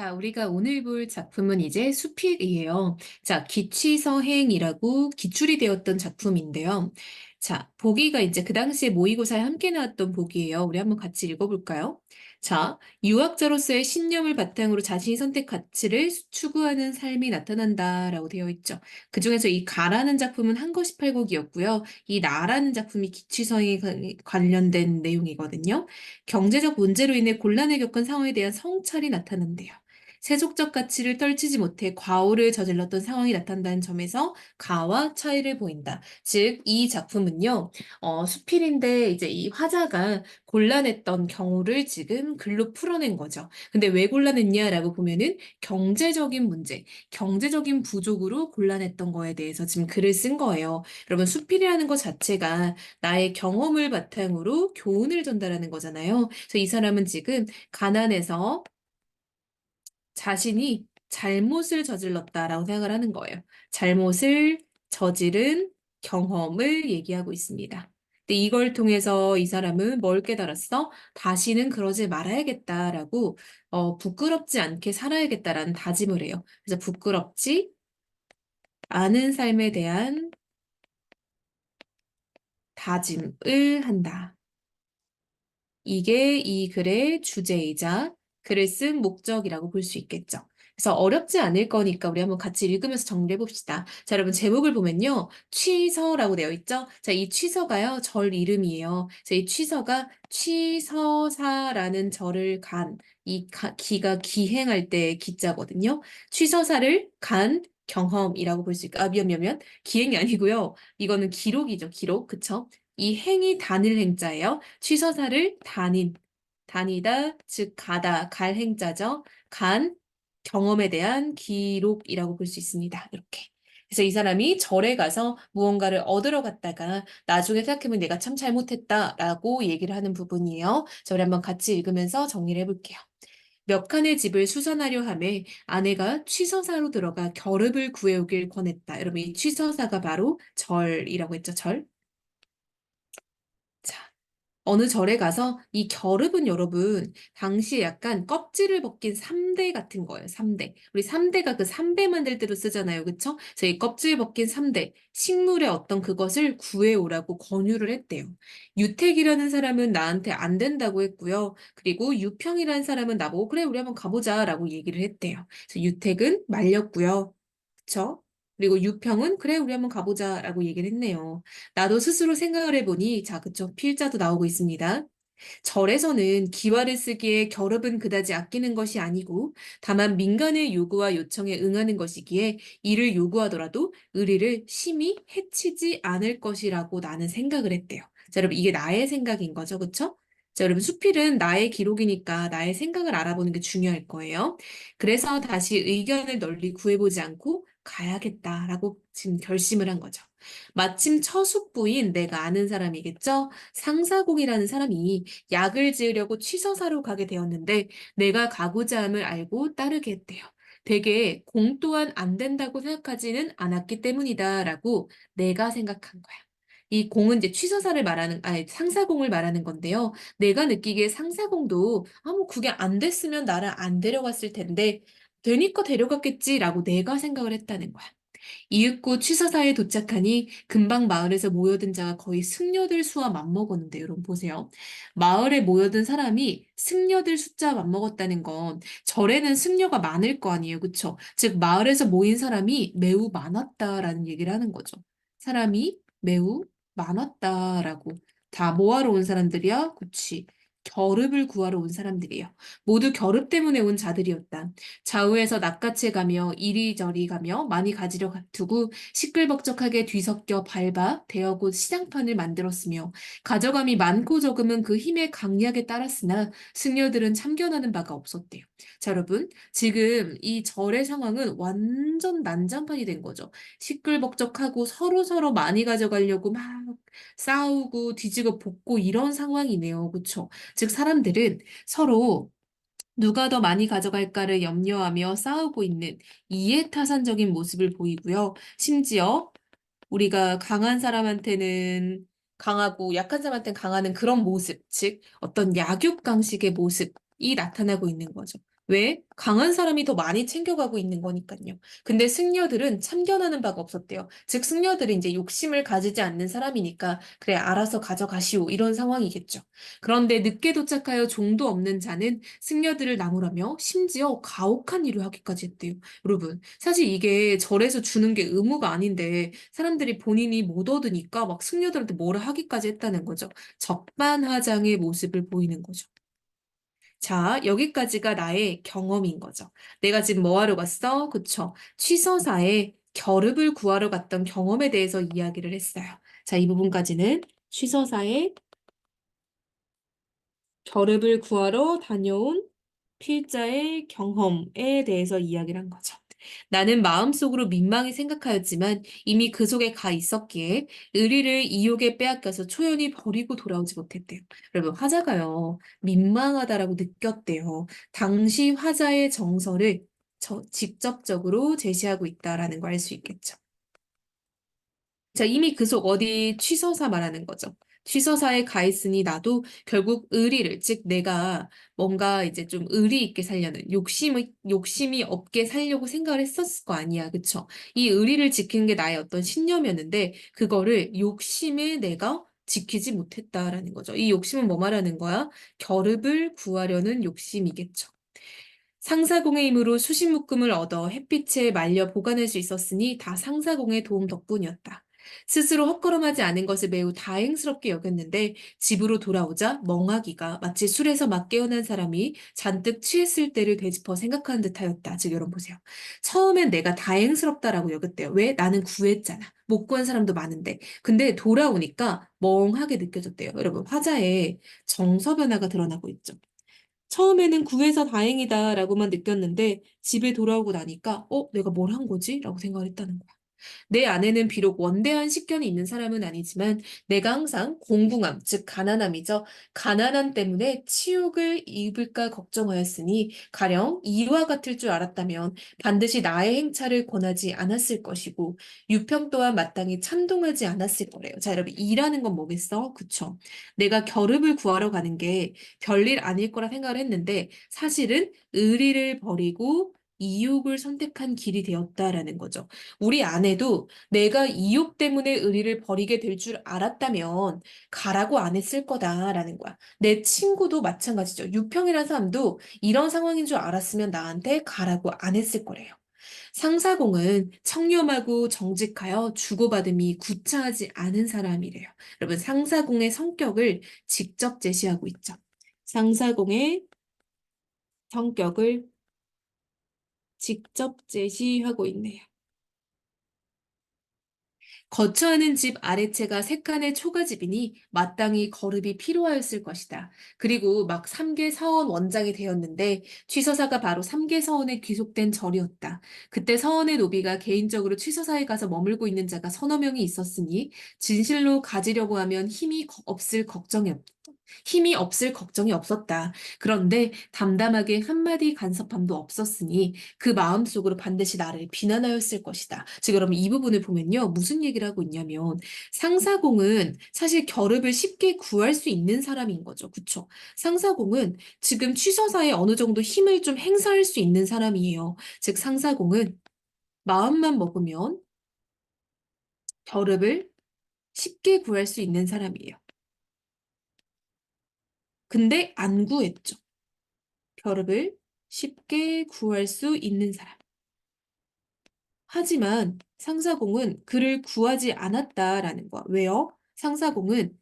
자, 우리가 오늘 볼 작품은 이제 수필이에요. 자, 기취서행이라고 기출이 되었던 작품인데요. 자, 보기가 이제 그 당시에 모의고사에 함께 나왔던 보기예요. 우리 한번 같이 읽어볼까요? 자, 유학자로서의 신념을 바탕으로 자신이 선택 가치를 추구하는 삶이 나타난다라고 되어 있죠. 그중에서 이 가라는 작품은 한것이 팔곡이었고요. 이 나라는 작품이 기취서행에 관련된 내용이거든요. 경제적 문제로 인해 곤란을 겪은 상황에 대한 성찰이 나타난대요. 세속적 가치를 떨치지 못해 과오를 저질렀던 상황이 나타난다는 점에서 가와 차이를 보인다. 즉, 이 작품은요, 수필인데 이제 이 화자가 곤란했던 경우를 지금 글로 풀어낸 거죠. 근데 왜 곤란했냐라고 보면은 경제적인 문제, 경제적인 부족으로 곤란했던 거에 대해서 지금 글을 쓴 거예요. 여러분, 수필이라는 것 자체가 나의 경험을 바탕으로 교훈을 전달하는 거잖아요. 그래서 이 사람은 지금 가난해서 자신이 잘못을 저질렀다라고 생각을 하는 거예요. 잘못을 저지른 경험을 얘기하고 있습니다. 근데 이걸 통해서 이 사람은 뭘 깨달았어? 다시는 그러지 말아야겠다라고 부끄럽지 않게 살아야겠다라는 다짐을 해요. 그래서 부끄럽지 않은 삶에 대한 다짐을 한다. 이게 이 글의 주제이자 글을 쓴 목적이라고 볼 수 있겠죠. 그래서 어렵지 않을 거니까 우리 한번 같이 읽으면서 정리해 봅시다. 자, 여러분 제목을 보면요. 취서라고 되어 있죠? 자, 이 취서가요. 절 이름이에요. 자, 이 취서가 취서사라는 절을 이 기가 기행할 때 기자거든요. 취서사를 간 경험이라고 볼 수 있고, 미안. 기행이 아니고요. 이거는 기록이죠, 기록. 그쵸? 이 행이 단일 행자예요. 취서사를 다니다, 즉 가다, 갈 행자죠. 간, 경험에 대한 기록이라고 볼 수 있습니다. 이렇게. 그래서 이 사람이 절에 가서 무언가를 얻으러 갔다가 나중에 생각해보면 내가 참 잘못했다라고 얘기를 하는 부분이에요. 자, 우리 한번 같이 읽으면서 정리를 해볼게요. 몇 칸의 집을 수선하려 하매 아내가 취서사로 들어가 겨릅을 구해오길 권했다. 여러분, 이 취서사가 바로 절이라고 했죠, 절. 자, 어느 절에 가서 이 겨릅은 여러분 당시에 약간 껍질을 벗긴 삼대 같은 거예요. 삼대. 우리 삼대가 그 삼배 만들 때도 쓰잖아요. 그쵸? 그래서 이 껍질 벗긴 삼대 식물의 어떤 그것을 구해오라고 권유를 했대요. 유택이라는 사람은 나한테 안 된다고 했고요. 그리고 유평이라는 사람은 나보고 그래 우리 한번 가보자라고 얘기를 했대요. 그래서 유택은 말렸고요. 그쵸? 그리고 유평은 그래 우리 한번 가보자라고 얘기를 했네요. 나도 스스로 생각을 해보니 자 그쵸 필자도 나오고 있습니다. 절에서는 기와를 쓰기에 결업은 그다지 아끼는 것이 아니고 다만 민간의 요구와 요청에 응하는 것이기에 이를 요구하더라도 의리를 심히 해치지 않을 것이라고 나는 생각을 했대요. 자 여러분 이게 나의 생각인 거죠. 그쵸? 자 여러분 수필은 나의 기록이니까 나의 생각을 알아보는 게 중요할 거예요. 그래서 다시 의견을 널리 구해보지 않고 가야겠다라고 지금 결심을 한 거죠. 마침 처숙부인 내가 아는 사람이겠죠? 상사공이라는 사람이 약을 지으려고 취서사로 가게 되었는데 내가 가고자 함을 알고 따르게 했대요. 되게 공 또한 안 된다고 생각하지는 않았기 때문이다라고 내가 생각한 거야. 이 공은 이제 취서사를 아니, 상사공을 말하는 건데요. 내가 느끼기에 상사공도, 뭐 그게 안 됐으면 나를 안 데려갔을 텐데, 되니까 데려갔겠지라고 내가 생각을 했다는 거야. 이윽고 취서사에 도착하니 금방 마을에서 모여든 자가 거의 승려들 수와 맞먹었는데 여러분 보세요. 마을에 모여든 사람이 승려들 숫자와 맞먹었다는 건 절에는 승려가 많을 거 아니에요. 그쵸? 즉 마을에서 모인 사람이 매우 많았다라는 얘기를 하는 거죠. 사람이 매우 많았다라고. 다 뭐하러 온 사람들이야? 그치. 겨릅을 구하러 온 사람들이에요. 모두 겨릅 때문에 온 자들이었다. 좌우에서 낚아채 가며 이리저리 가며 많이 가지려 두고 시끌벅적하게 뒤섞여 밟아 대어고 시장판을 만들었으며 가져감이 많고 적음은 그 힘의 강약에 따랐으나 승려들은 참견하는 바가 없었대요. 자, 여러분, 지금 이 절의 상황은 완전 난장판이 된 거죠. 시끌벅적하고 서로서로 많이 가져가려고 막 싸우고 뒤지고 볶고 이런 상황이네요. 그쵸? 즉, 사람들은 서로 누가 더 많이 가져갈까를 염려하며 싸우고 있는 이해타산적인 모습을 보이고요. 심지어 우리가 강한 사람한테는 강하고 약한 사람한테는 강하는 그런 모습, 즉 어떤 약육강식의 모습이 나타나고 있는 거죠. 왜? 강한 사람이 더 많이 챙겨가고 있는 거니까요. 근데 승려들은 참견하는 바가 없었대요. 즉, 승려들은 이제 욕심을 가지지 않는 사람이니까, 그래, 알아서 가져가시오. 이런 상황이겠죠. 그런데 늦게 도착하여 종도 없는 자는 승려들을 나무라며 심지어 가혹한 일을 하기까지 했대요. 여러분, 사실 이게 절에서 주는 게 의무가 아닌데, 사람들이 본인이 못 얻으니까 막 승려들한테 뭐라 하기까지 했다는 거죠. 적반하장의 모습을 보이는 거죠. 자, 여기까지가 나의 경험인 거죠. 내가 지금 뭐 하러 갔어? 그쵸? 취서사에 결읍을 구하러 갔던 경험에 대해서 이야기를 했어요. 자, 이 부분까지는 취서사에 결읍을 구하러 다녀온 필자의 경험에 대해서 이야기를 한 거죠. 나는 마음속으로 민망히 생각하였지만 이미 그 속에 가 있었기에 의리를 이욕에 빼앗겨서 초연히 버리고 돌아오지 못했대요. 여러분, 화자가요, 민망하다라고 느꼈대요. 당시 화자의 정서를 직접적으로 제시하고 있다라는 걸 알 수 있겠죠. 자, 이미 그 속 어디 취서사 말하는 거죠. 취서사에 가 있으니 나도 결국 의리를, 즉 내가 뭔가 이제 좀 의리 있게 살려는 욕심이 없게 살려고 생각을 했었을 거 아니야. 그쵸? 이 의리를 지키는 게 나의 어떤 신념이었는데 그거를 욕심에 내가 지키지 못했다라는 거죠. 이 욕심은 뭐 말하는 거야? 결읍을 구하려는 욕심이겠죠. 상사공의 힘으로 수십묶음을 얻어 햇빛에 말려 보관할 수 있었으니 다 상사공의 도움 덕분이었다. 스스로 헛걸음하지 않은 것을 매우 다행스럽게 여겼는데 집으로 돌아오자 멍하기가 마치 술에서 막 깨어난 사람이 잔뜩 취했을 때를 되짚어 생각하는 듯하였다. 즉 여러분 보세요. 처음엔 내가 다행스럽다라고 여겼대요. 왜? 나는 구했잖아. 못 구한 사람도 많은데. 근데 돌아오니까 멍하게 느껴졌대요. 여러분 화자의 정서 변화가 드러나고 있죠. 처음에는 구해서 다행이다라고만 느꼈는데 집에 돌아오고 나니까 내가 뭘 한 거지? 라고 생각을 했다는 거야. 내 안에는 비록 원대한 식견이 있는 사람은 아니지만 내가 항상 공궁함, 즉 가난함이죠. 가난함 때문에 치욕을 입을까 걱정하였으니 가령 이와 같을 줄 알았다면 반드시 나의 행차를 권하지 않았을 것이고 유평 또한 마땅히 찬동하지 않았을 거래요. 자, 여러분 이라는 건 뭐겠어? 그쵸? 내가 결읍을 구하러 가는 게 별일 아닐 거라 생각을 했는데 사실은 의리를 버리고 이욕을 선택한 길이 되었다라는 거죠. 우리 아내도 내가 이욕 때문에 의리를 버리게 될 줄 알았다면 가라고 안 했을 거다라는 거야. 내 친구도 마찬가지죠. 유평이라는 사람도 이런 상황인 줄 알았으면 나한테 가라고 안 했을 거래요. 상사공은 청렴하고 정직하여 주고받음이 구차하지 않은 사람이래요. 여러분, 상사공의 성격을 직접 제시하고 있죠. 상사공의 성격을 직접 제시하고 있네요. 거처하는 집 아래채가 세 칸의 초가집이니 마땅히 거릅이 필요하였을 것이다. 그리고 막 삼계서원 원장이 되었는데 취서사가 바로 삼계서원에 귀속된 절이었다. 그때 서원의 노비가 개인적으로 취서사에 가서 머물고 있는 자가 서너 명이 있었으니 진실로 가지려고 하면 힘이 없을 걱정이 없었다. 그런데 담담하게 한마디 간섭함도 없었으니 그 마음속으로 반드시 나를 비난하였을 것이다. 즉, 여러분 이 부분을 보면요. 무슨 얘기를 하고 있냐면 상사공은 사실 결읍을 쉽게 구할 수 있는 사람인 거죠. 그쵸? 상사공은 지금 취서사에 어느 정도 힘을 좀 행사할 수 있는 사람이에요. 즉, 상사공은 마음만 먹으면 결읍을 쉽게 구할 수 있는 사람이에요. 근데 안 구했죠. 결합을 쉽게 구할 수 있는 사람. 하지만 상사공은 그를 구하지 않았다라는 거야. 왜요? 상사공은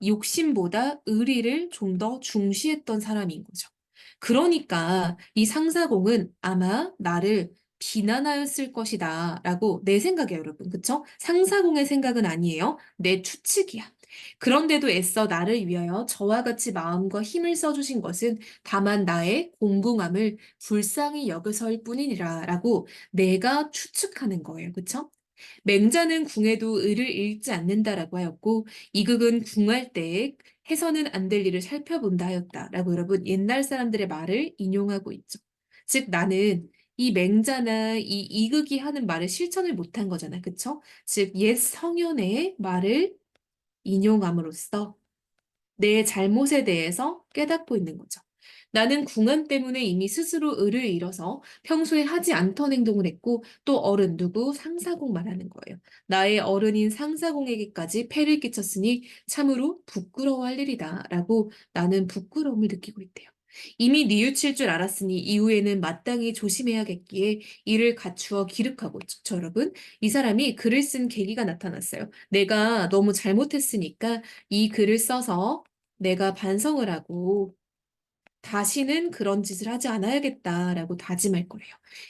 욕심보다 의리를 좀 더 중시했던 사람인 거죠. 그러니까 이 상사공은 아마 나를 비난하였을 것이다 라고 내 생각이에요, 여러분. 그쵸? 상사공의 생각은 아니에요. 내 추측이야. 그런데도 애써 나를 위하여 저와 같이 마음과 힘을 써주신 것은 다만 나의 공공함을 불쌍히 여겨서일 뿐이니라 라고 내가 추측하는 거예요. 그쵸? 맹자는 궁에도 의를 잃지 않는다라고 하였고 이극은 궁할 때에 해서는 안 될 일을 살펴본다 하였다라고 여러분 옛날 사람들의 말을 인용하고 있죠. 즉 나는 이 맹자나 이 이극이 하는 말을 실천을 못한 거잖아. 그쵸? 즉 옛 성현의 말을 인용함으로써 내 잘못에 대해서 깨닫고 있는 거죠. 나는 궁한 때문에 이미 스스로 의를 잃어서 평소에 하지 않던 행동을 했고 또 어른 누구 상사공 말하는 거예요. 나의 어른인 상사공에게까지 폐를 끼쳤으니 참으로 부끄러워할 일이다 라고 나는 부끄러움을 느끼고 있대요. 이미 뉘우칠 줄 알았으니 이후에는 마땅히 조심해야겠기에 이를 갖추어 기록하고 있죠, 여러분. 이 사람이 글을 쓴 계기가 나타났어요. 내가 너무 잘못했으니까 이 글을 써서 내가 반성을 하고 다시는 그런 짓을 하지 않아야겠다라고 다짐할 거래요.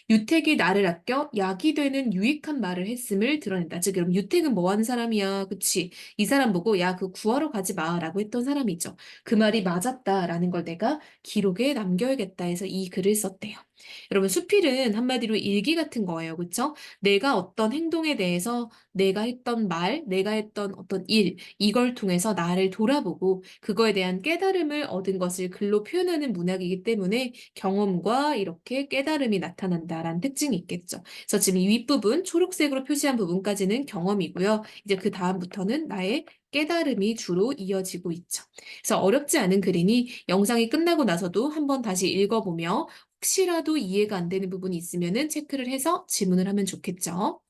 유택이 나를 아껴 약이 되는 유익한 말을 했음을 드러낸다. 즉, 그럼 유택은 뭐 하는 사람이야? 그치? 이 사람 보고, 야, 그 구하러 가지 마. 라고 했던 사람이죠. 그 말이 맞았다라는 걸 내가 기록에 남겨야겠다 해서 이 글을 썼대요. 여러분, 수필은 한마디로 일기 같은 거예요. 그쵸? 내가 어떤 행동에 대해서 내가 했던 말, 내가 했던 어떤 일, 이걸 통해서 나를 돌아보고 그거에 대한 깨달음을 얻은 것을 글로 표현하는 문학이기 때문에 경험과 이렇게 깨달음이 나타난다라는 특징이 있겠죠. 그래서 지금 이 윗부분 초록색으로 표시한 부분까지는 경험이고요. 이제 그 다음부터는 나의 깨달음이 주로 이어지고 있죠. 그래서 어렵지 않은 글이니 영상이 끝나고 나서도 한번 다시 읽어보며 혹시라도 이해가 안 되는 부분이 있으면은 체크를 해서 질문을 하면 좋겠죠.